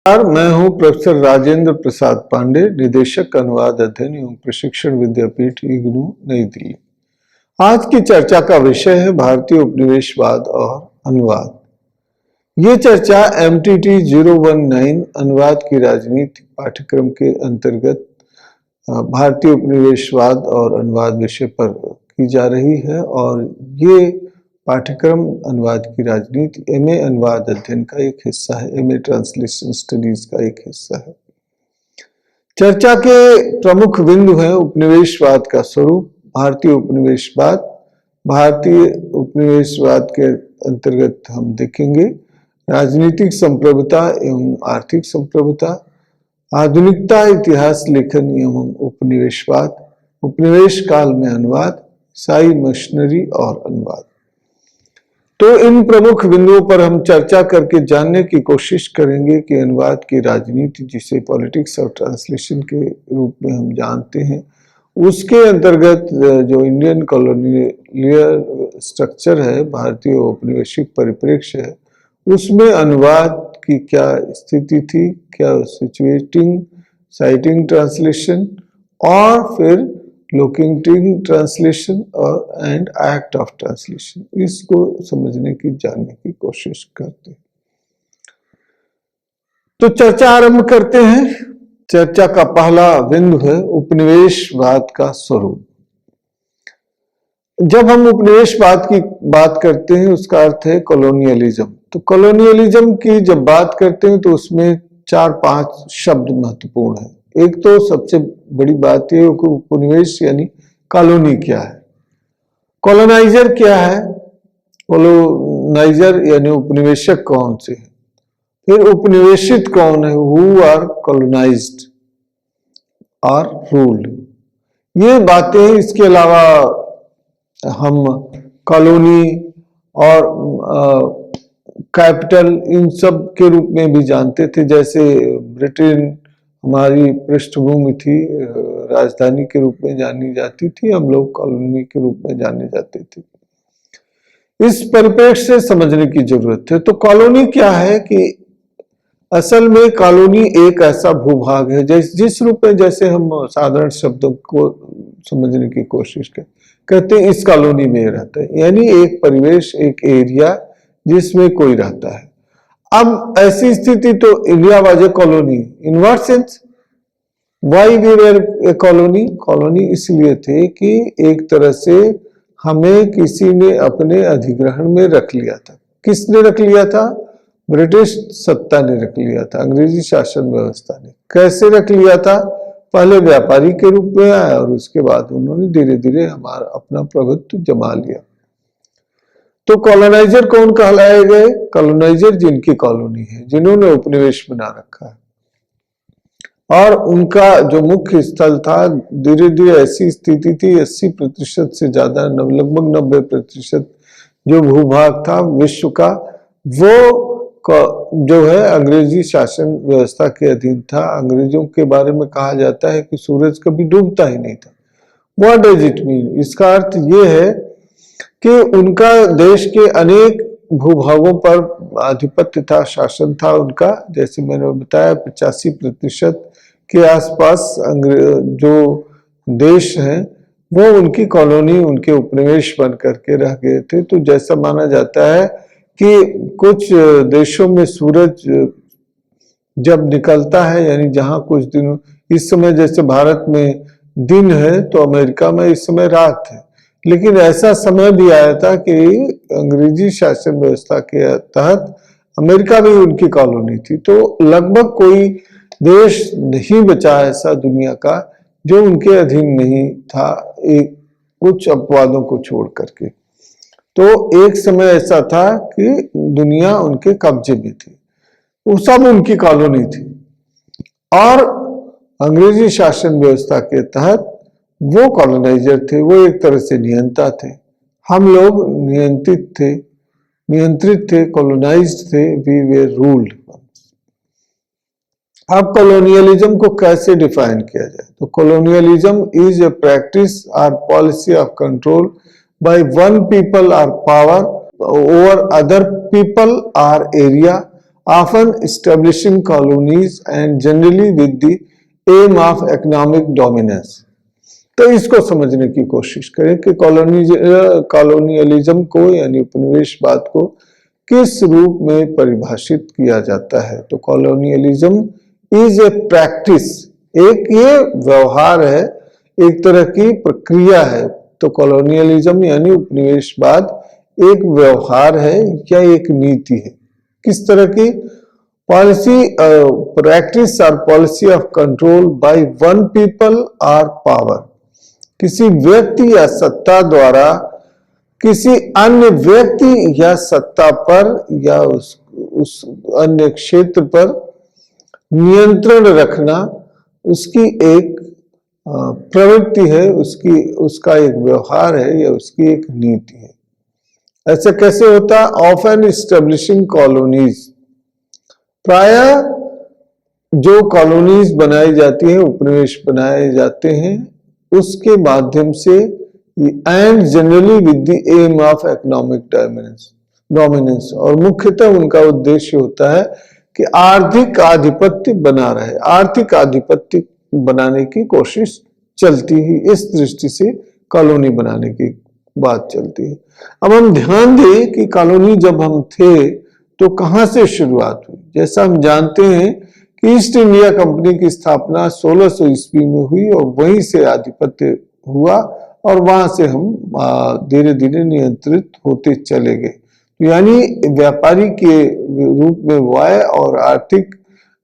मैं हूं प्रोफेसर राजेंद्र प्रसाद पांडे, निदेशक अनुवाद अध्ययन एवं प्रशिक्षण विद्यापीठ इग्नू नई दिल्ली। आज की चर्चा का विषय है भारतीय उपनिवेशवाद और अनुवाद। ये चर्चा MTT 019 अनुवाद की राजनीति पाठ्यक्रम के अंतर्गत भारतीय उपनिवेशवाद और अनुवाद विषय पर की जा रही है और ये पाठ्यक्रम अनुवाद की राजनीति MA अनुवाद अध्ययन का एक हिस्सा है, MA ट्रांसलेशन स्टडीज का एक हिस्सा है। चर्चा के प्रमुख बिंदु हैं उपनिवेशवाद का स्वरूप, भारतीय उपनिवेशवाद। भारतीय उपनिवेशवाद के अंतर्गत हम देखेंगे राजनीतिक संप्रभुता एवं आर्थिक संप्रभुता, आधुनिकता, इतिहास लेखन एवं उपनिवेशवाद, उपनिवेश काल में अनुवाद, ईसाई मिशनरी और अनुवाद। तो इन प्रमुख बिंदुओं पर हम चर्चा करके जानने की कोशिश करेंगे कि अनुवाद की राजनीति, जिसे पॉलिटिक्स ऑफ ट्रांसलेशन के रूप में हम जानते हैं, उसके अंतर्गत जो इंडियन कॉलोनियल स्ट्रक्चर है, भारतीय औपनिवेशिक परिप्रेक्ष्य है, उसमें अनुवाद की क्या स्थिति थी, क्या सिचुएटिंग, साइटिंग ट्रांसलेशन और फिर लोकेटिंग ट्रांसलेशन और एंड एक्ट ऑफ ट्रांसलेशन, इसको समझने की, जानने की कोशिश करते हैं। तो चर्चा आरंभ करते हैं। चर्चा का पहला बिंदु है उपनिवेशवाद का स्वरूप। जब हम उपनिवेशवाद की बात करते हैं उसका अर्थ है कॉलोनियलिज्म। तो कॉलोनियलिज्म की जब बात करते हैं तो उसमें 4-5 शब्द महत्वपूर्ण है। एक तो सबसे बड़ी बात यह है कि उपनिवेश यानी कॉलोनी क्या है, कॉलोनाइजर क्या है, कॉलोनाइजर यानी उपनिवेशक कौन से है, फिर उपनिवेशित कौन है, हु आर कॉलोनाइज्ड और रूल्ड। ये बातें, इसके अलावा हम कॉलोनी और कैपिटल इन सब के रूप में भी जानते थे। जैसे ब्रिटेन हमारी पृष्ठभूमि थी, राजधानी के रूप में जानी जाती थी, हम लोग कॉलोनी के रूप में जाने जाते थे। इस परिप्रेक्ष्य से समझने की जरूरत है। तो कॉलोनी क्या है कि असल में कॉलोनी एक ऐसा भूभाग है, जिस रूप में जैसे हम साधारण शब्दों को समझने की कोशिश कहते हैं इस कॉलोनी में रहता है, यानी एक परिवेश, एक एरिया जिसमें कोई रहता है। अब ऐसी स्थिति तो India was a colony. In what sense? Why we were a colony? Colony इसलिए थे कि एक तरह से हमें किसी ने अपने अधिग्रहण में रख लिया था। किसने रख लिया था? ब्रिटिश सत्ता ने रख लिया था, अंग्रेजी शासन व्यवस्था ने। कैसे रख लिया था? पहले व्यापारी के रूप में आया और उसके बाद उन्होंने धीरे धीरे हमारा अपना प्रभुत्व जमा लिया। तो कॉलोनाइजर कौन कहलाए गए? कॉलोनाइजर जिनकी कॉलोनी है, जिन्होंने उपनिवेश बना रखा है और उनका जो मुख्य स्थल था, धीरे धीरे ऐसी स्थिति थी 80% से ज्यादा, लगभग 90% जो भूभाग था विश्व का, वो जो है अंग्रेजी शासन व्यवस्था के अधीन था। अंग्रेजों के बारे में कहा जाता है कि सूरज कभी डूबता ही नहीं था। What does it mean? इसका अर्थ ये है कि उनका देश के अनेक भूभागों पर आधिपत्य था, शासन था उनका। जैसे मैंने बताया 85% के आसपास जो देश हैं वो उनकी कॉलोनी, उनके उपनिवेश बन करके रह गए थे। तो जैसा माना जाता है कि कुछ देशों में सूरज जब निकलता है, यानी जहां कुछ दिन, इस समय जैसे भारत में दिन है तो अमेरिका में इस समय रात है, लेकिन ऐसा समय भी आया था कि अंग्रेजी शासन व्यवस्था के तहत अमेरिका भी उनकी कॉलोनी थी। तो लगभग कोई देश नहीं बचा ऐसा दुनिया का जो उनके अधीन नहीं था, एक कुछ अपवादों को छोड़ करके। तो एक समय ऐसा था कि दुनिया उनके कब्जे में थी, वो सब उनकी कॉलोनी थी और अंग्रेजी शासन व्यवस्था के तहत वो कॉलोनाइजर थे, वो एक तरह से नियंता थे। हम लोग नियंत्रित थे, कॉलोनाइज्ड थे, वी वेर रूल्ड। अब कॉलोनियलिज्म को कैसे डिफाइन किया जाए? तो कॉलोनियलिज्म इज ए प्रैक्टिस और policy of control by one people और पावर ओवर अदर पीपल और area often establishing colonies and generally with the aim of economic dominance। तो इसको समझने की कोशिश करें कि कॉलोनियलिज्म को यानी उपनिवेशवाद को किस रूप में परिभाषित किया जाता है। तो कॉलोनियलिज्म इज ए प्रैक्टिस, एक ये व्यवहार है, एक तरह की प्रक्रिया है। तो कॉलोनियलिज्म यानी उपनिवेशवाद एक व्यवहार है या एक नीति है। किस तरह की पॉलिसी, प्रैक्टिस और policy of control by one people और पावर, किसी व्यक्ति या सत्ता द्वारा किसी अन्य व्यक्ति या सत्ता पर या उस अन्य क्षेत्र पर नियंत्रण रखना उसकी एक प्रवृत्ति है, उसका एक व्यवहार है या उसकी एक नीति है। ऐसे कैसे होता? ऑफन इस्टेब्लिशिंग कॉलोनीज, प्राय जो कॉलोनीज बनाई जाती है, उपनिवेश बनाए जाते हैं, उसके माध्यम से and generally with the aim of economic dominance, और मुख्यतः उनका उद्देश्य होता है कि आर्थिक आधिपत्य बना रहे, आर्थिक आधिपत्य बनाने की कोशिश चलती ही, इस दृष्टि से कॉलोनी बनाने की बात चलती है। अब हम ध्यान दें कि कॉलोनी जब हम थे तो कहां से शुरुआत हुई। जैसा हम जानते हैं कि ईस्ट इंडिया कंपनी की स्थापना 1600 ईस्वी में हुई और वहीं से आधिपत्य हुआ और वहां से हम धीरे धीरे नियंत्रित होते चले गए। तो यानी व्यापारी के रूप में वाय और आर्थिक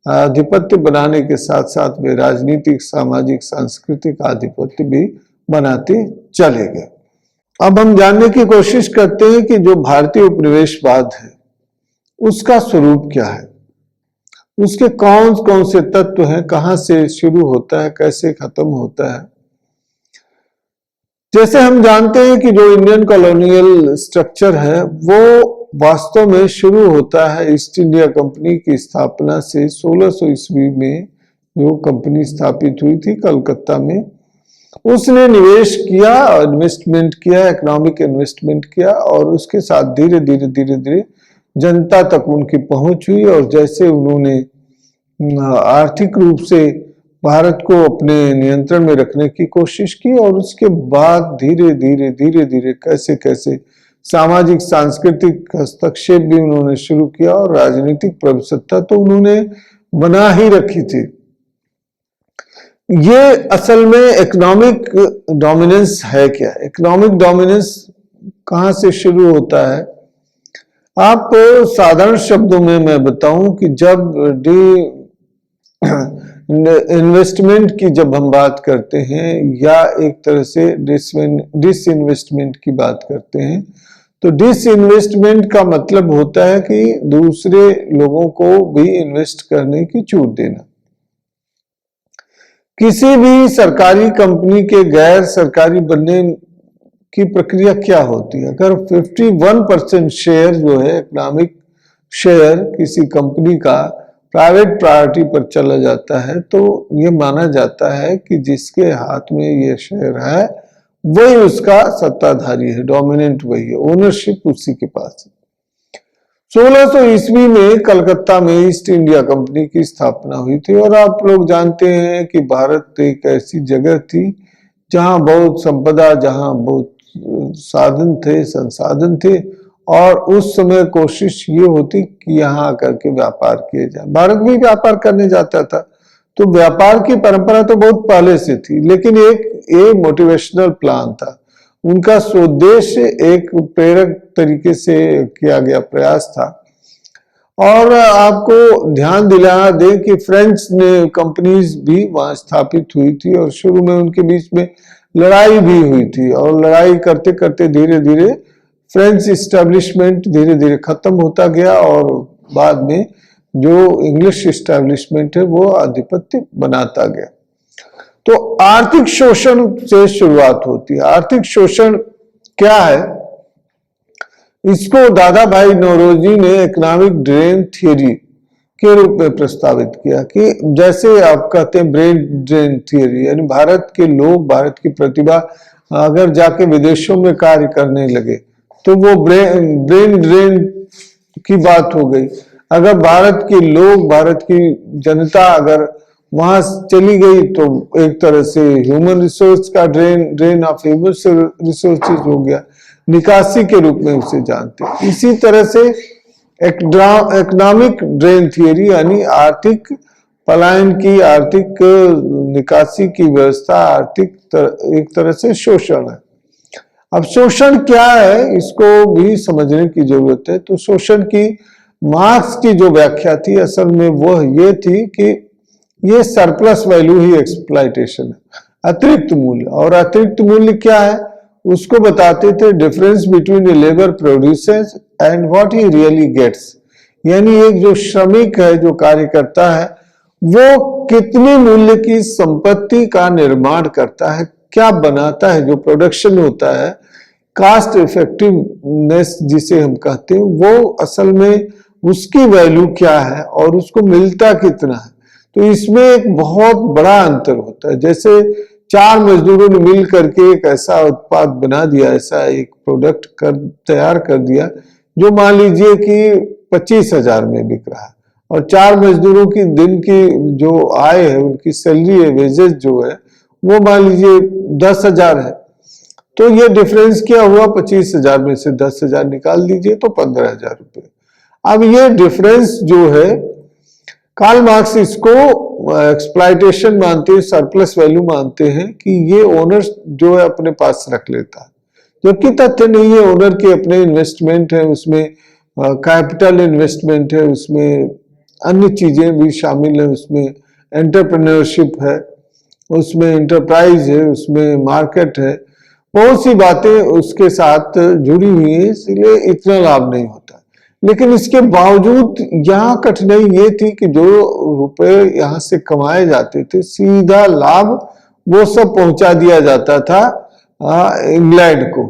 आधिपत्य बनाने के साथ साथ वे राजनीतिक, सामाजिक, सांस्कृतिक आधिपत्य भी बनाते चले गए। अब हम जानने की कोशिश करते हैं कि जो भारतीय उपनिवेशवाद है उसका स्वरूप क्या है, उसके कौन कौन से तत्व हैं, कहां से शुरू होता है, कैसे खत्म होता है। जैसे हम जानते हैं कि जो इंडियन कॉलोनियल स्ट्रक्चर है वो वास्तव में शुरू होता है ईस्ट इंडिया कंपनी की स्थापना से। 1600 ईस्वी में जो कंपनी स्थापित हुई थी कलकत्ता में, उसने निवेश किया, इन्वेस्टमेंट किया, इकोनॉमिक इन्वेस्टमेंट किया और उसके साथ धीरे धीरे जनता तक उनकी पहुंच हुई और जैसे उन्होंने आर्थिक रूप से भारत को अपने नियंत्रण में रखने की कोशिश की और उसके बाद धीरे धीरे कैसे कैसे सामाजिक सांस्कृतिक हस्तक्षेप भी उन्होंने शुरू किया और राजनीतिक प्रभुसत्ता तो उन्होंने बना ही रखी थी। ये असल में इकोनॉमिक डोमिनेंस है क्या? इकोनॉमिक डोमिनेंस कहां से शुरू होता है? आप साधारण शब्दों में मैं बताऊं कि जब इन्वेस्टमेंट की जब हम बात करते हैं या एक तरह से डिसइन्वेस्टमेंट की बात करते हैं, तो डिसइन्वेस्टमेंट का मतलब होता है कि दूसरे लोगों को भी इन्वेस्ट करने की छूट देना। किसी भी सरकारी कंपनी के गैर सरकारी बनने की प्रक्रिया क्या होती है? अगर 51% शेयर जो है इकोनॉमिक शेयर किसी कंपनी का प्राइवेट प्रायोरिटी पर चला जाता है तो ये माना जाता है कि जिसके हाथ में ये शेयर है वही उसका सत्ताधारी है, डोमिनेंट वही है, ओनरशिप उसी के पास है। 1600 ईस्वी में कलकत्ता में ईस्ट इंडिया कंपनी की स्थापना हुई थी और आप लोग जानते हैं कि भारत एक ऐसी जगह थी जहां बहुत संपदा, जहां बहुत साधन थे, संसाधन थे और उस समय कोशिश ये होती कि यहाँ आकर के व्यापार किए जाए। भारत भी व्यापार करने जाता था, तो व्यापार की परंपरा तो बहुत पहले से थी, लेकिन एक मोटिवेशनल प्लान था। उनका स्वदेश्य एक प्रेरक तरीके से किया गया प्रयास था। और आपको ध्यान दिला दें कि फ्रेंच ने कंपनीज भी वहां स्थापित हुई थी और शुरू में उनके बीच में लड़ाई भी हुई थी और लड़ाई करते करते धीरे धीरे फ्रेंच इस्टेब्लिशमेंट धीरे धीरे खत्म होता गया और बाद में जो इंग्लिश इस्टेब्लिशमेंट है वो आधिपत्य बनाता गया। तो आर्थिक शोषण से शुरुआत होती है। आर्थिक शोषण क्या है? इसको दादा भाई नौरोजी ने इकोनॉमिक ड्रेन थियरी के रूप में प्रस्तावित किया कि जैसे आप कहते हैं ब्रेन ड्रेन थियरी, यानी भारत के लोग, भारत की प्रतिभा अगर जाके विदेशों में कार्य करने लगे तो वो ब्रेन ड्रेन की बात हो गई। अगर भारत के लोग, भारत की जनता अगर वहां चली गई तो एक तरह से ह्यूमन रिसोर्स का ड्रेन ऑफ ह्यूमन रिसोर्सेज हो गया, निकासी के रूप में उसे जानते हैं। इसी तरह से इकोनॉमिक ड्रेन थियरी यानी आर्थिक पलायन की, आर्थिक निकासी की व्यवस्था, एक तरह से शोषण है। अब शोषण क्या है इसको भी समझने की जरूरत है। तो शोषण की मार्क्स की जो व्याख्या थी असल में वो ये थी कि ये सरप्लस वैल्यू ही एक्सप्लॉयटेशन है, अतिरिक्त मूल्य। और अतिरिक्त मूल्य क्या है उसको बताते थे difference between a labour producers and what he really gets, यानी एक जो श्रमिक है, जो कार्य करता है, वो कितनी मूल्य की संपत्ति का निर्माण करता है, क्या बनाता है, जो प्रोडक्शन होता है, कास्ट इफेक्टिवनेस जिसे हम कहते हैं, वो असल में उसकी वैल्यू क्या है और उसको मिलता कितना है। तो इसमें एक बहुत बड़ा अंतर होता है। जैसे 4 मजदूरों ने मिल करके एक ऐसा उत्पाद बना दिया, ऐसा एक प्रोडक्ट तैयार कर दिया जो मान लीजिए कि 25,000 में बिक रहा है, और 4 मजदूरों की दिन की जो आय है, उनकी सैलरी है, वेजेस जो है, वो मान लीजिए 10,000 है। तो ये डिफरेंस क्या हुआ, 25,000 में से 10,000 निकाल दीजिए तो 15,000 रुपये। अब ये डिफरेंस जो है, कार्ल मार्क्स इसको एक्सप्लॉयटेशन मानते हैं, सरप्लस वैल्यू मानते हैं कि ये ओनर जो है अपने पास रख लेता है, जबकि तथ्य नहीं है। ओनर के अपने इन्वेस्टमेंट है, उसमें कैपिटल इन्वेस्टमेंट है, उसमें अन्य चीजें भी शामिल है, उसमें एंटरप्रेन्योरशिप है, उसमें एंटरप्राइज है, उसमें मार्केट है, बहुत सी बातें उसके साथ जुड़ी हुई है, इसलिए इतना लाभ नहीं होता। लेकिन इसके बावजूद यहाँ कठिनाई ये थी कि जो रुपए यहाँ से कमाए जाते थे, सीधा लाभ वो सब पहुंचा दिया जाता था इंग्लैंड को।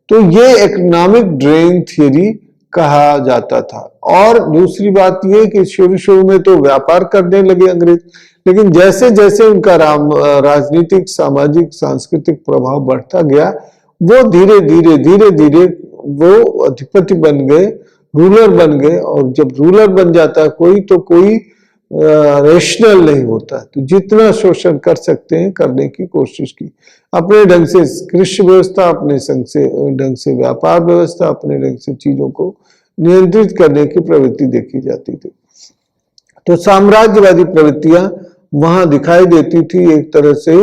तो ये इकोनॉमिक ड्रेन थियरी कहा जाता था। और दूसरी बात ये कि शुरू में तो व्यापार करने लगे अंग्रेज, लेकिन जैसे जैसे उनका राजनीतिक, सामाजिक, सांस्कृतिक प्रभाव बढ़ता गया, वो धीरे धीरे वो अधिपति बन गए, रूलर बन गए। और जब रूलर बन जाता है कोई, तो कोई रेशनल नहीं होता, तो जितना शोषण कर सकते हैं करने की कोशिश की। अपने ढंग से कृषि व्यवस्था, अपने ढंग से व्यापार व्यवस्था, अपने ढंग से चीजों को नियंत्रित करने की प्रवृत्ति देखी जाती थी। तो साम्राज्यवादी प्रवृत्तियां वहां दिखाई देती थी। एक तरह से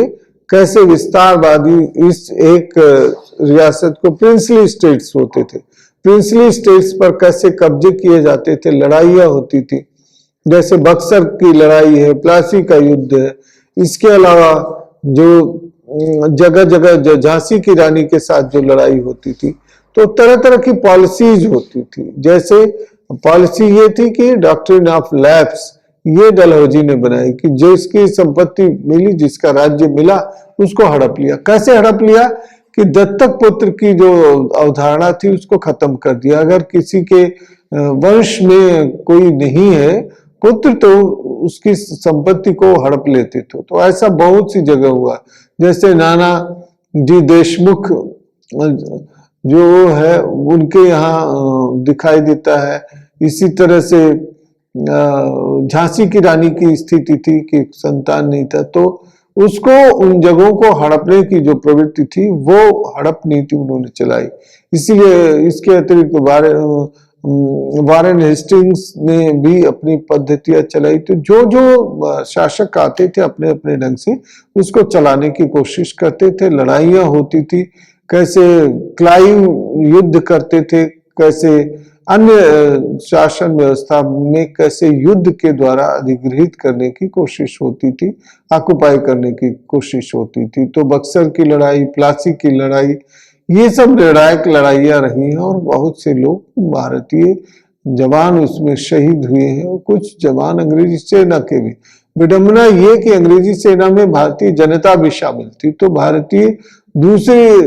कैसे विस्तारवादी इस एक रियासत को, प्रिंसली स्टेट्स होते थे, प्रिंसली स्टेट्स पर कैसे कब्जे किए जाते थे, लड़ाइयां होती थी, जैसे बक्सर की लड़ाई है, प्लासी का युद्ध है। इसके अलावा जो जगह जगह झांसी की रानी के साथ जो लड़ाई होती थी, तो तरह तरह की पॉलिसीज होती थी। जैसे पॉलिसी ये थी कि डॉक्ट्रिन ऑफ लैप्स, ये डलहौजी ने बनाई कि जिसकी संपत्ति मिली, जिसका राज्य मिला, उसको हड़प लिया। कैसे हड़प लिया कि दत्तक पुत्र की जो अवधारणा थी उसको खत्म कर दिया। अगर किसी के वंश में कोई नहीं है पुत्र, तो उसकी संपत्ति को हड़प लेते थे। तो ऐसा बहुत सी जगह हुआ। जैसे नाना जी देशमुख जो है उनके यहाँ दिखाई देता है। इसी तरह से झांसी की रानी की स्थिति थी कि संतान नहीं था, तो उसको, उन जगहों को हड़पने की जो प्रवृत्ति थी वो हड़प नीति उन्होंने चलाई। इसीलिए इसके अतिरिक्त वारेन हेस्टिंग्स ने भी अपनी पद्धतियां चलाई। तो जो जो शासक आते थे अपने अपने ढंग से उसको चलाने की कोशिश करते थे। लड़ाइयां होती थी, कैसे क्लाइव युद्ध करते थे, कैसे अन्य शासन व्यवस्था में कैसे युद्ध के द्वारा अधिग्रहित करने की कोशिश होती थी, ऑक्युपाई करने की कोशिश होती थी। तो बक्सर की लड़ाई, प्लासी की लड़ाई, ये सब निर्णायक लड़ाइयां रही हैं और बहुत से लोग भारतीय जवान उसमें शहीद हुए हैं और कुछ जवान अंग्रेजी सेना के भी। विडंबना ये कि अंग्रेजी सेना में भारतीय जनता भी शामिल थी, तो भारतीय दूसरे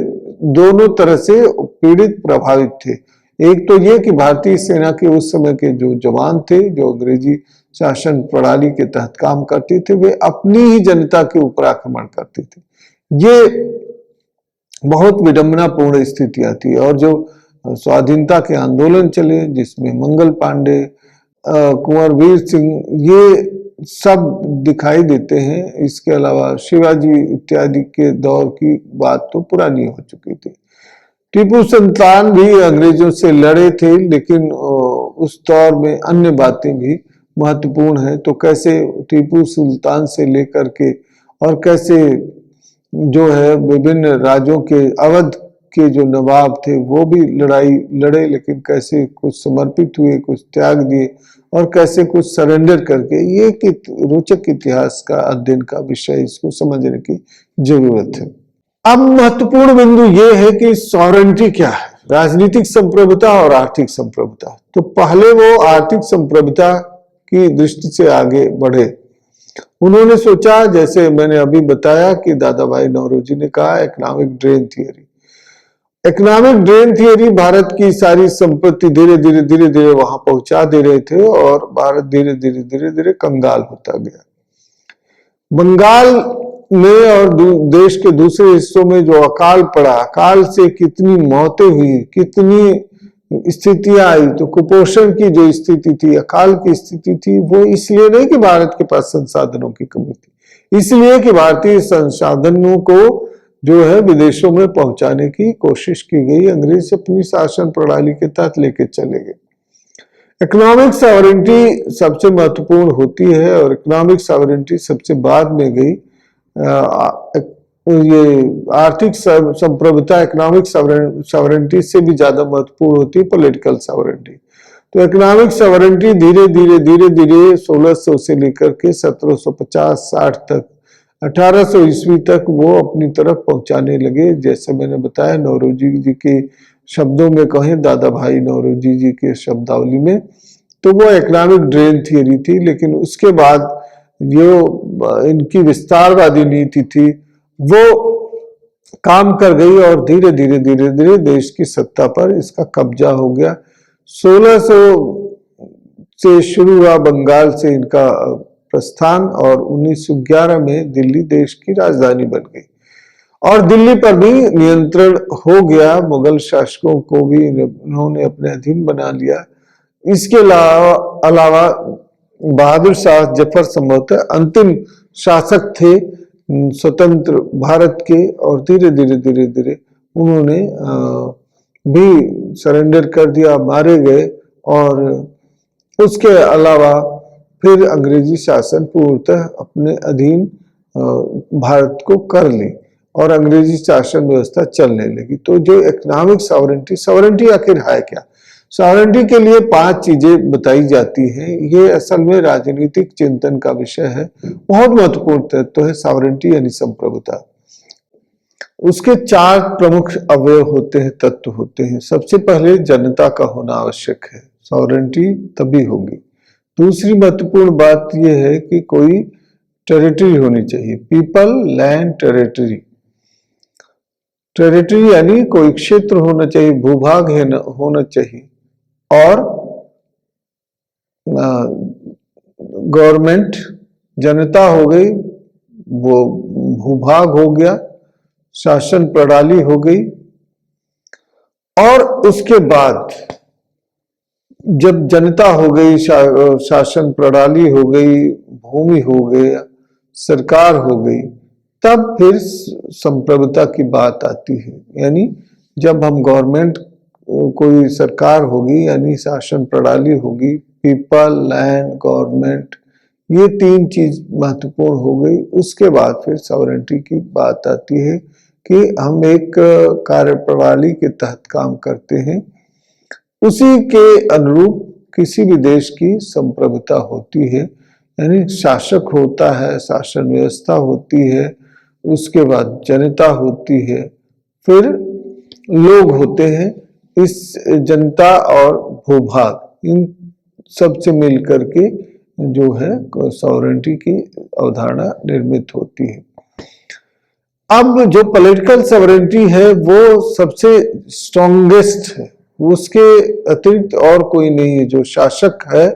दोनों तरह से पीड़ित, प्रभावित थे। एक तो ये कि भारतीय सेना के उस समय के जो जवान थे, जो अंग्रेजी शासन प्रणाली के तहत काम करते थे, वे अपनी ही जनता के ऊपर आक्रमण करते थे। ये बहुत विडंबनापूर्ण स्थितियां थी। और जो स्वाधीनता के आंदोलन चले, जिसमें मंगल पांडे, कुंवर वीर सिंह, ये सब दिखाई देते हैं। इसके अलावा शिवाजी इत्यादि के दौर की बात तो पुरानी हो चुकी थी। टीपू सुल्तान भी अंग्रेजों से लड़े थे, लेकिन उस दौर में अन्य बातें भी महत्वपूर्ण है। तो कैसे टीपू सुल्तान से लेकर के और कैसे जो है विभिन्न राज्यों के अवध के जो नवाब थे वो भी लड़ाई लड़े, लेकिन कैसे कुछ समर्पित हुए, कुछ त्याग दिए और कैसे कुछ सरेंडर करके, ये रोचक इतिहास का अध्ययन का विषय, इसको समझने की जरूरत है। अब महत्वपूर्ण बिंदु ये है कि सॉवरेंटी क्या है, राजनीतिक संप्रभुता और आर्थिक संप्रभुता। तो पहले वो आर्थिक संप्रभुता की दृष्टि से आगे बढ़े। उन्होंने सोचा, जैसे मैंने अभी बताया कि दादा भाई नौरोजी ने कहा, economic drain theory. Economic drain theory Bharat की सारी संपत्ति धीरे धीरे वहां पहुंचा दे रहे थे और भारत धीरे धीरे कंगाल होता गया। बंगाल में और देश के दूसरे हिस्सों में जो अकाल पड़ा, अकाल से कितनी मौतें हुई, कितनी स्थितियां आई, तो कुपोषण की जो स्थिति थी, अकाल की स्थिति थी, वो इसलिए नहीं कि भारत के पास संसाधनों की कमी थी, इसलिए कि भारतीय संसाधनों को जो है विदेशों में पहुंचाने की कोशिश की गई। अंग्रेज अपनी शासन प्रणाली के तहत लेके चले गए। इकोनॉमिक सॉवरेंटी सबसे महत्वपूर्ण होती है और इकोनॉमिक सॉवरेंटी सबसे बाद में गई। ये आर्थिक संप्रभुता इकोनॉमिक सॉवरेंटी से भी ज्यादा महत्वपूर्ण होती है पॉलिटिकल सॉवरेंटी। तो इकोनॉमिक सॉवरेंटी धीरे धीरे 1600 से लेकर के 1750-60 तक, 1800 ईस्वी तक वो अपनी तरफ पहुंचाने लगे। जैसे मैंने बताया, नौरोजी जी के शब्दों में कहें, दादा भाई नौरोजी जी के शब्दावली में, तो वो इकोनॉमिक ड्रेन थियरी थी। लेकिन उसके बाद जो इनकी विस्तारवादी नीति थी वो काम कर गई और धीरे धीरे देश की सत्ता पर इसका कब्जा हो गया। 1600 से शुरू हुआ बंगाल से इनका प्रस्थान और 1911 में दिल्ली देश की राजधानी बन गई और दिल्ली पर भी नियंत्रण हो गया। मुगल शासकों को भी उन्होंने अपने अधीन बना लिया। इसके अलावा बहादुर शाह जफर संभवतः अंतिम शासक थे स्वतंत्र भारत के और धीरे धीरे उन्होंने भी सरेंडर कर दिया, मारे गए। और उसके अलावा फिर अंग्रेजी शासन पूर्णतः अपने अधीन भारत को कर ली और अंग्रेजी शासन व्यवस्था चलने लगी। तो जो इकोनॉमिक सॉवरेंटी आखिर है क्या? सॉवरेंटी के लिए 5 चीजें बताई जाती हैं। ये असल में राजनीतिक चिंतन का विषय है, बहुत महत्वपूर्ण तत्व है सॉवरेंटी यानी संप्रभुता। उसके 4 प्रमुख अवयव होते हैं, तत्व होते हैं। सबसे पहले जनता का होना आवश्यक है, सॉवरेंटी तभी होगी। दूसरी महत्वपूर्ण बात यह है कि कोई टेरिटरी होनी चाहिए, पीपल, लैंड, टेरिटरी। टेरिटरी यानी कोई क्षेत्र होना चाहिए, भूभाग होना चाहिए। और गवर्नमेंट, जनता हो गई, वो भूभाग हो गया, शासन प्रणाली हो गई। और उसके बाद जब जनता हो गई, शासन प्रणाली हो गई, भूमि हो गया, सरकार हो गई, तब फिर संप्रभुता की बात आती है। यानी जब हम गवर्नमेंट, कोई सरकार होगी यानी शासन प्रणाली होगी, पीपल, लैंड, गवर्नमेंट, ये 3 चीज महत्वपूर्ण हो गई। उसके बाद फिर सॉवरेंटी की बात आती है कि हम एक कार्य प्रणाली के तहत काम करते हैं, उसी के अनुरूप किसी भी देश की संप्रभुता होती है। यानी शासक होता है, शासन व्यवस्था होती है, उसके बाद जनता होती है, फिर लोग होते हैं। इस जनता और भूभाग, इन सब से मिलकर के जो है सॉवरेंटी की अवधारणा निर्मित होती है। अब जो पॉलिटिकल सॉवरेंटी है वो सबसे स्ट्रॉन्गेस्ट है, उसके अतिरिक्त और कोई नहीं है। जो शासक है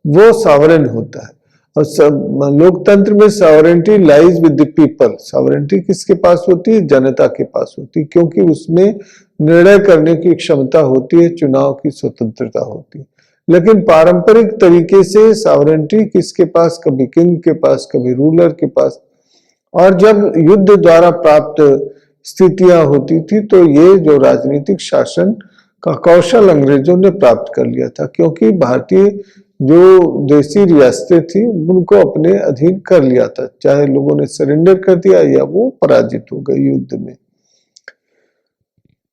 वो सॉवरेन होता है और लोकतंत्र में sovereignty lies with the people. Sovereignty किसके पास होती है? जनता के पास होती है, क्योंकि उसमें निर्णय करने की क्षमता होती है, चुनाव की स्वतंत्रता होती है। लेकिन पारंपरिक तरीके से सॉवरेंटी किसके पास, कभी किंग के पास, कभी रूलर के पास। और जब युद्ध द्वारा प्राप्त स्थितियां होती थी तो ये जो राजनीतिक शासन का कौशल अंग्रेजों ने प्राप्त कर लिया था, क्योंकि भारतीय जो देसी रियासतें थी उनको अपने अधीन कर लिया था, चाहे लोगों ने सरेंडर कर दिया या वो पराजित हो गए युद्ध में।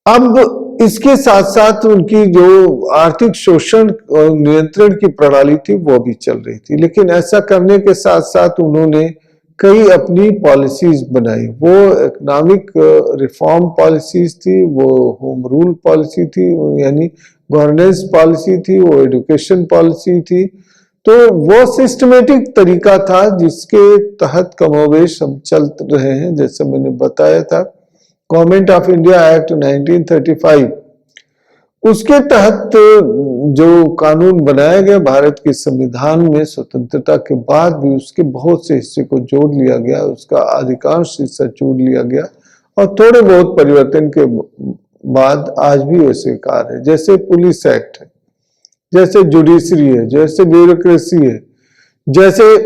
अब इसके साथ साथ उनकी जो आर्थिक शोषण और नियंत्रण की प्रणाली थी वो भी चल रही थी, लेकिन ऐसा करने के साथ साथ उन्होंने कई अपनी पॉलिसीज बनाई। वो इकोनॉमिक रिफॉर्म पॉलिसीज थी, वो होम रूल पॉलिसी थी, यानी गवर्नेंस पॉलिसी थी, वो एजुकेशन पॉलिसी थी। तो वो सिस्टमेटिक तरीका था जिसके तहत कमोवेश हम चल रहे हैं। जैसे मैंने बताया था, गवर्नमेंट ऑफ इंडिया एक्ट 1935, उसके तहत जो कानून बनाया गया भारत के संविधान में स्वतंत्रता के बाद भी उसके बहुत से हिस्से को जोड़ लिया गया, उसका अधिकांश हिस्सा जोड़ लिया गया और थोड़े बहुत परिवर्तन के बाद आज भी वैसे कार्य है। जैसे पुलिस एक्ट है, जैसे जुडिशरी है, जैसे ब्यूरोक्रेसी है, जैसे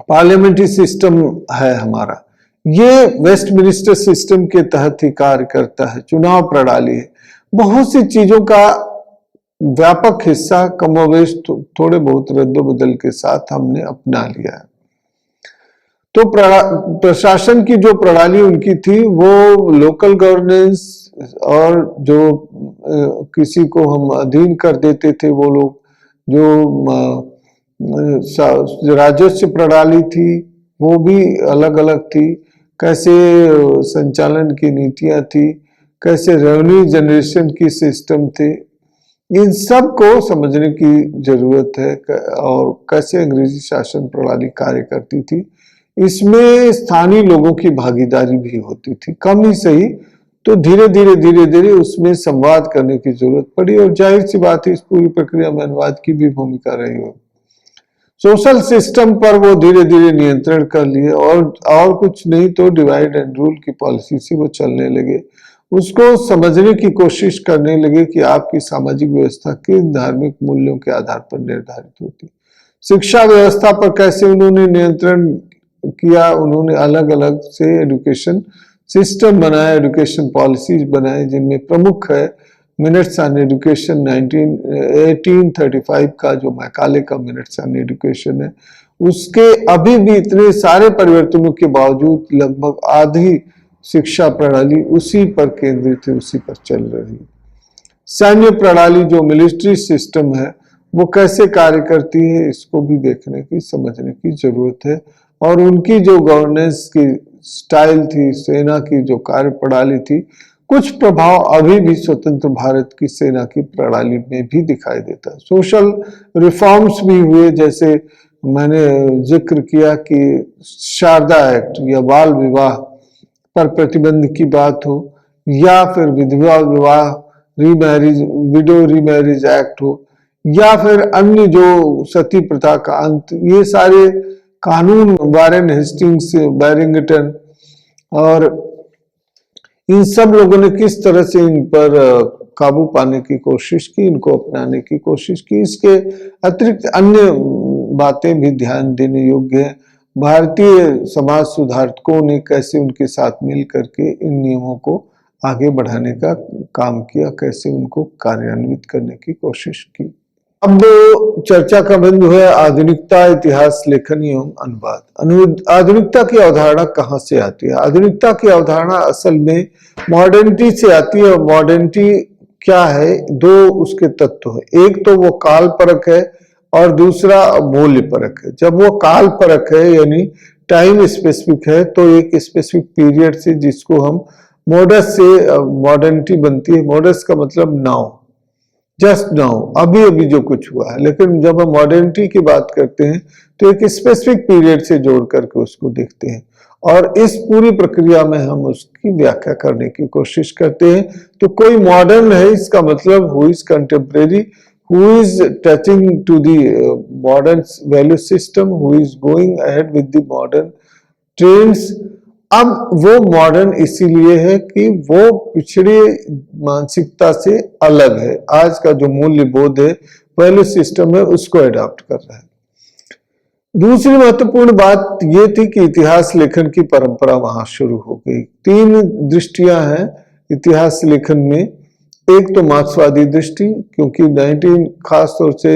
पार्लियामेंट्री सिस्टम है हमारा, ये वेस्टमिनिस्टर सिस्टम के तहत ही कार्य करता है। चुनाव प्रणाली है, बहुत सी चीजों का व्यापक हिस्सा कमोवेश थोड़े बहुत रद्दोबदल के साथ हमने अपना लिया है। तो प्रशासन की जो प्रणाली उनकी थी वो लोकल गवर्नेंस, और जो किसी को हम अधीन कर देते थे वो लोग, जो राजस्व प्रणाली थी वो भी अलग अलग थी, कैसे संचालन की नीतियां थी, कैसे रेवेन्यू जनरेशन की सिस्टम थे, इन सब को समझने की जरूरत है। और कैसे अंग्रेजी शासन प्रणाली कार्य करती थी, इसमें स्थानीय लोगों की भागीदारी भी होती थी, कम ही सही। तो धीरे धीरे उसमें संवाद करने की जरूरत पड़ी, और जाहिर सी बात है इस पूरी प्रक्रिया में अनुवाद की भी भूमिका रही हो। सोशल सिस्टम पर वो धीरे धीरे नियंत्रण कर लिए, और कुछ नहीं तो डिवाइड एंड रूल की पॉलिसी से वो चलने लगे। उसको समझने की कोशिश करने लगे कि आपकी सामाजिक व्यवस्था किन धार्मिक मूल्यों के आधार पर निर्धारित होती। शिक्षा व्यवस्था पर कैसे उन्होंने नियंत्रण किया, उन्होंने अलग अलग से एजुकेशन सिस्टम बनाया, एजुकेशन पॉलिसीज बनाए, जिनमें प्रमुख है मिनट्स ऑन एजुकेशन 1835 का, जो मैकाले का मिनट्स ऑन एजुकेशन है। उसके अभी भी इतने सारे परिवर्तनों के बावजूद लगभग आधी शिक्षा प्रणाली उसी पर केंद्रित है, उसी पर चल रही है। सैन्य प्रणाली जो मिलिट्री सिस्टम है वो कैसे कार्य करती है, इसको भी देखने की समझने की जरूरत है। और उनकी जो गवर्नेंस की स्टाइल थी, सेना की जो कार्य प्रणाली थी, कुछ प्रभाव अभी भी स्वतंत्र भारत की सेना की प्रणाली में भी दिखाई देता है। सोशल रिफॉर्म्स भी हुए, जैसे मैंने जिक्र किया कि शारदा एक्ट या बाल विवाह पर प्रतिबंध की बात हो, या फिर विधवा विवाह रीमैरिज, विडो रीमैरिज एक्ट हो, या फिर अन्य जो सती प्रथा का अंत, ये सारे कानून वारेन हेस्टिंग्स, बैरिंगटन और इन सब लोगों ने किस तरह से इन पर काबू पाने की कोशिश की, इनको अपनाने की कोशिश की। इसके अतिरिक्त अन्य बातें भी ध्यान देने योग्य है। भारतीय समाज सुधारकों ने कैसे उनके साथ मिल करके इन नियमों को आगे बढ़ाने का काम किया, कैसे उनको कार्यान्वित करने की कोशिश की। अब चर्चा का बिंदु है आधुनिकता, इतिहास लेखन एवं अनुवाद। आधुनिकता की अवधारणा कहाँ से आती है? आधुनिकता की अवधारणा असल में मॉडर्निटी से आती है। और मॉडर्निटी क्या है? दो उसके तत्व है, एक तो वो काल परक है और दूसरा मूल्य परक है। जब वो काल परक है यानी टाइम स्पेसिफिक है, तो एक स्पेसिफिक पीरियड से, जिसको हम मॉडर्स से मॉडर्निटी बनती है। मॉडर्स का मतलब नाउ, जस्ट नाउ, अभी अभी जो कुछ हुआ है। लेकिन जब हम मॉडर्निटी की बात करते हैं तो एक स्पेसिफिक पीरियड से जोड़ करके उसको देखते हैं, और इस पूरी प्रक्रिया में हम उसकी व्याख्या करने की कोशिश करते हैं। तो कोई मॉडर्न है, इसका मतलब who is contemporary, who is touching to the modern value system, who is going ahead with the modern trends. अब वो मॉडर्न इसीलिए है कि वो पिछड़े मानसिकता से अलग है। आज का जो मूल्य बोध है पहले सिस्टम है उसको अडॉप्ट कर रहा है। दूसरी महत्वपूर्ण बात ये थी कि इतिहास लेखन की परंपरा वहां शुरू हो गई। तीन दृष्टियां हैं इतिहास लेखन में। एक तो मार्क्सवादी दृष्टि, क्योंकि 19 खास तौर से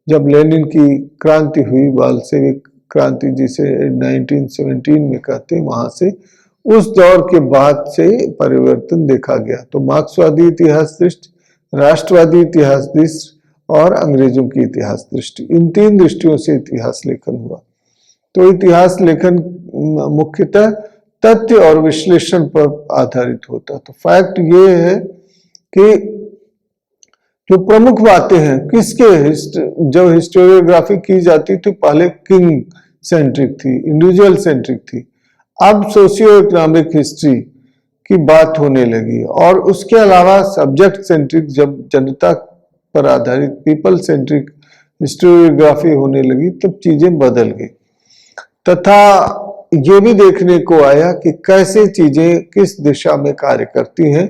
जब लेनिन की क्रांति हुई, बाल्शेविक क्रांति जिसे 1917 में कहते हैं, वहां से उस दौर के बाद से परिवर्तन देखा गया। तो मार्क्सवादी इतिहास दृष्टि, राष्ट्रवादी इतिहास दृष्टि और अंग्रेजों की इतिहास दृष्टि, इन तीन दृष्टियों से इतिहास लेखन हुआ। तो इतिहास लेखन मुख्यतः तथ्य और विश्लेषण पर आधारित होता। तो फैक्ट ये है कि जो प्रमुख बातें हैं किसके, जब हिस्टोरियोग्राफी की जाती थी पहले किंग सेंट्रिक थी, इंडिविजुअल सेंट्रिक थी। अब सोशियो इकोनॉमिक हिस्ट्री की बात होने लगी, और उसके अलावा सब्जेक्ट सेंट्रिक, जब जनता पर आधारित पीपल सेंट्रिक हिस्टोरियोग्राफी होने लगी, तब चीजें बदल गई। तथा ये भी देखने को आया कि कैसे चीजें किस दिशा में कार्य करती हैं,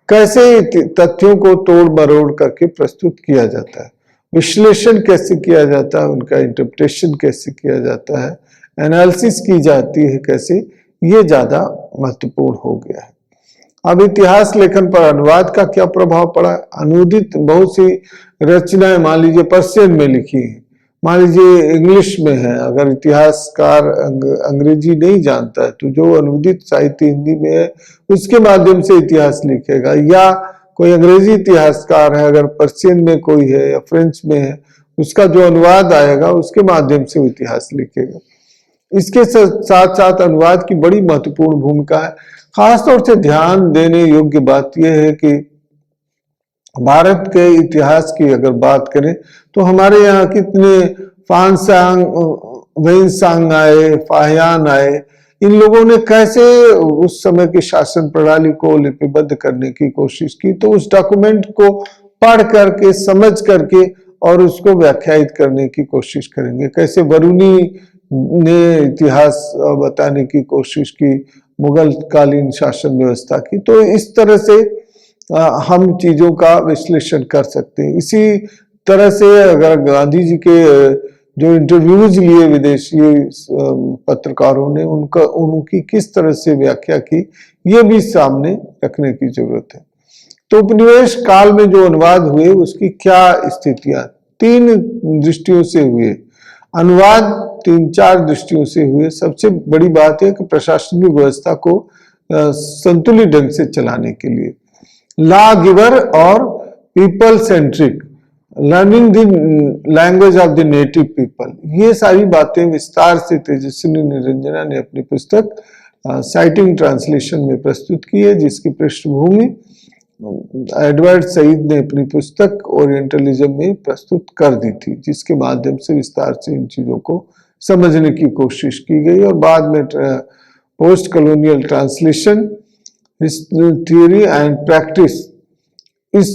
कैसे तथ्यों को तोड़ मरोड़ करके प्रस्तुत किया जाता है, विश्लेषण कैसे किया जाता है, उनका इंटरप्रिटेशन कैसे किया जाता है, एनालिसिस की जाती है कैसे, ये ज्यादा महत्वपूर्ण हो गया है। अब इतिहास लेखन पर अनुवाद का क्या प्रभाव पड़ा? अनुदित बहुत सी रचनाएं मान लीजिए पर्शियन में लिखी है, मान लीजिए इंग्लिश में है, अगर इतिहासकार अंग्रेजी नहीं जानता है तो जो अनुदित साहित्य हिंदी में है उसके माध्यम से इतिहास लिखेगा, या कोई अंग्रेजी इतिहासकार है अगर पर्शियन में कोई है या फ्रेंच में है, उसका जो अनुवाद आएगा उसके माध्यम से वो इतिहास लिखेगा। इसके साथ साथ अनुवाद की बड़ी महत्वपूर्ण भूमिका है। खासतौर से ध्यान देने योग्य बात यह है कि भारत के इतिहास की अगर बात करें तो हमारे यहाँ कितने फानसांग, वेनसांग आए, फाहियान आए, इन लोगों ने कैसे उस समय की शासन प्रणाली को लिपिबद्ध करने की कोशिश की। तो उस डॉक्यूमेंट को पढ़ करके, समझ करके और उसको व्याख्यायित करने की कोशिश करेंगे। कैसे बरूनी ने इतिहास बताने की कोशिश की, मुगल कालीन शासन व्यवस्था की। तो इस तरह से हम चीजों का विश्लेषण कर सकते हैं। इसी तरह से अगर गांधी जी के जो इंटरव्यूज लिए विदेशी पत्रकारों ने, उनकी किस तरह से व्याख्या की, ये भी सामने रखने की जरूरत है। तो उपनिवेश काल में जो अनुवाद हुए उसकी क्या स्थितियां, तीन दृष्टियों से हुए अनुवाद, तीन चार दृष्टियों से हुए। सबसे बड़ी बात है कि प्रशासनिक व्यवस्था को संतुलित ढंग से चलाने के लिए लॉ गिवर और people centric, learning the language of the native people, ये सारी बातें विस्तार से तेजस्विनी निरंजना ने अपनी पुस्तक साइटिंग ट्रांसलेशन में प्रस्तुत की है, जिसकी पृष्ठभूमि एडवर्ड सईद ने अपनी पुस्तक ओरिएंटलिज्म में प्रस्तुत कर दी थी, जिसके माध्यम से विस्तार से इन चीजों को समझने की कोशिश की गई। और बाद में post colonial translation, theory and practice, इस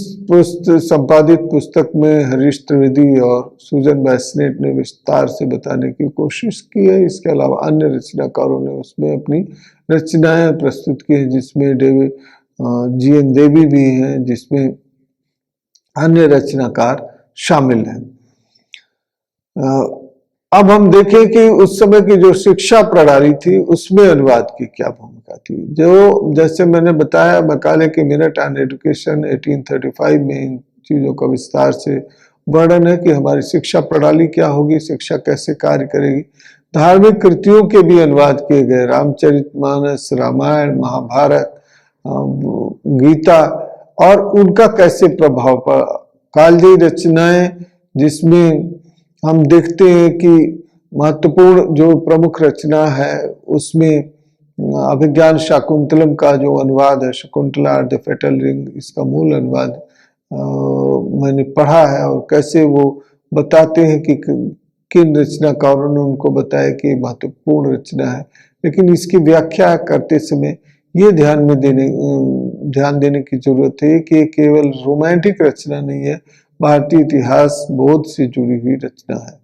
संपादित पुस्तक में हरीश त्रिवेदी और सूजन बैसनेट ने विस्तार से बताने की कोशिश की है। इसके अलावा अन्य रचनाकारों ने उसमें अपनी रचनाएं प्रस्तुत की हैं, जिसमें GN देवी भी हैं, जिसमें अन्य रचनाकार शामिल हैं। अब हम देखें कि उस समय की जो शिक्षा प्रणाली थी उसमें अनुवाद की क्या भूमिका थी। जो जैसे मैंने बताया, मकाले के मिनट ऑन एजुकेशन 1835 में इन चीजों का विस्तार से वर्णन है कि हमारी शिक्षा प्रणाली क्या होगी, शिक्षा कैसे कार्य करेगी। धार्मिक कृतियों के भी अनुवाद किए गए, रामचरितमानस, रामायण, महाभारत, गीता, और उनका कैसे प्रभाव पड़ा। कालजयी रचनाएं, जिसमें हम देखते हैं कि महत्वपूर्ण जो प्रमुख रचना है उसमें अभिज्ञान शाकुंतलम का जो अनुवाद है, शकुंतला द फेटल रिंग, इसका मूल अनुवाद मैंने पढ़ा है, और कैसे वो बताते हैं कि किन रचनाकारों ने उनको बताया कि महत्वपूर्ण रचना है। लेकिन इसकी व्याख्या करते समय ये ध्यान देने की जरूरत है कि ये केवल रोमांटिक रचना नहीं है, भारतीय इतिहास बोध से जुड़ी हुई रचना है।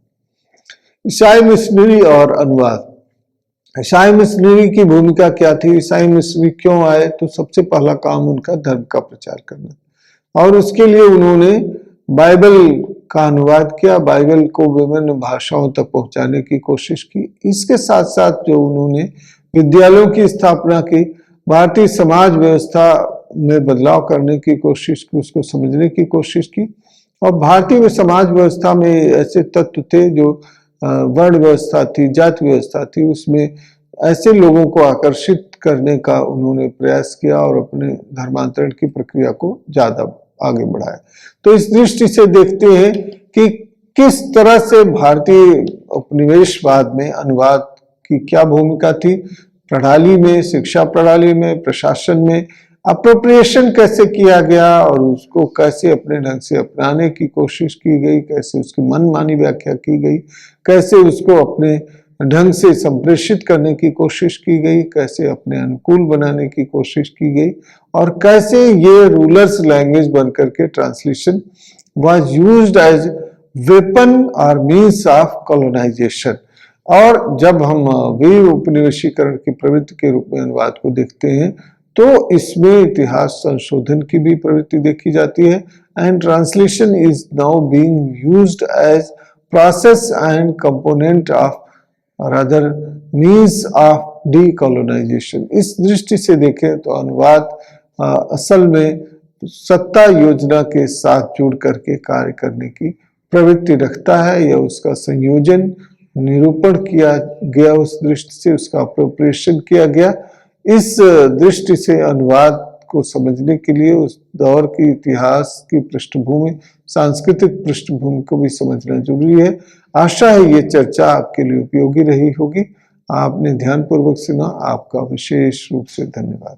ईसाई मिशनरी और अनुवाद। ईसाई मिशनरी की भूमिका क्या थी? ईसाई मिशनरी क्यों आए? तो सबसे पहला काम उनका धर्म का प्रचार करना, और उसके लिए उन्होंने बाइबल का अनुवाद किया, बाइबल को विभिन्न भाषाओं तक पहुंचाने की कोशिश की। इसके साथ साथ जो उन्होंने विद्यालयों की स्थापना की, भारतीय समाज व्यवस्था में बदलाव करने की कोशिश की, उसको समझने की कोशिश की। और भारतीय समाज व्यवस्था में ऐसे तत्व थे जो वर्ण व्यवस्था थी, जाति व्यवस्था थी, उसमें ऐसे लोगों को आकर्षित करने का उन्होंने प्रयास किया और अपने धर्मांतरण की प्रक्रिया को ज्यादा आगे बढ़ाया। तो इस दृष्टि से देखते हैं कि किस तरह से भारतीय उपनिवेशवाद में अनुवाद की क्या भूमिका थी, प्रणाली में, शिक्षा प्रणाली में, प्रशासन में अप्रोप्रिएशन कैसे किया गया और उसको कैसे अपने ढंग से अपनाने की कोशिश की गई, कैसे उसकी मनमानी व्याख्या की गई, कैसे उसको अपने ढंग से संप्रेषित करने की कोशिश की गई, कैसे अपने अनुकूल बनाने की कोशिश की गई, और कैसे ये रूलर्स लैंग्वेज बनकर के translation was used as weapon और मीन्स ऑफ कॉलोनाइजेशन। और जब हम वीर उपनिवेशीकरण की प्रवृत्ति के रूप में अनुवाद को देखते हैं तो इसमें इतिहास संशोधन की भी प्रवृत्ति देखी जाती है। And translation is now being used as process and component of rather means of decolonisation. इस दृष्टि से देखें तो अनुवाद असल में सत्ता योजना के साथ जुड़ करके कार्य करने की प्रवृत्ति रखता है, या उसका संयोजन निरूपण किया गया, उस दृष्टि से उसका अप्रोप्रिएशन किया गया। इस दृष्टि से अनुवाद को समझने के लिए उस दौर की इतिहास की पृष्ठभूमि, सांस्कृतिक पृष्ठभूमि को भी समझना जरूरी है। आशा है ये चर्चा आपके लिए उपयोगी रही होगी। आपने ध्यानपूर्वक सुना, आपका विशेष रूप से धन्यवाद।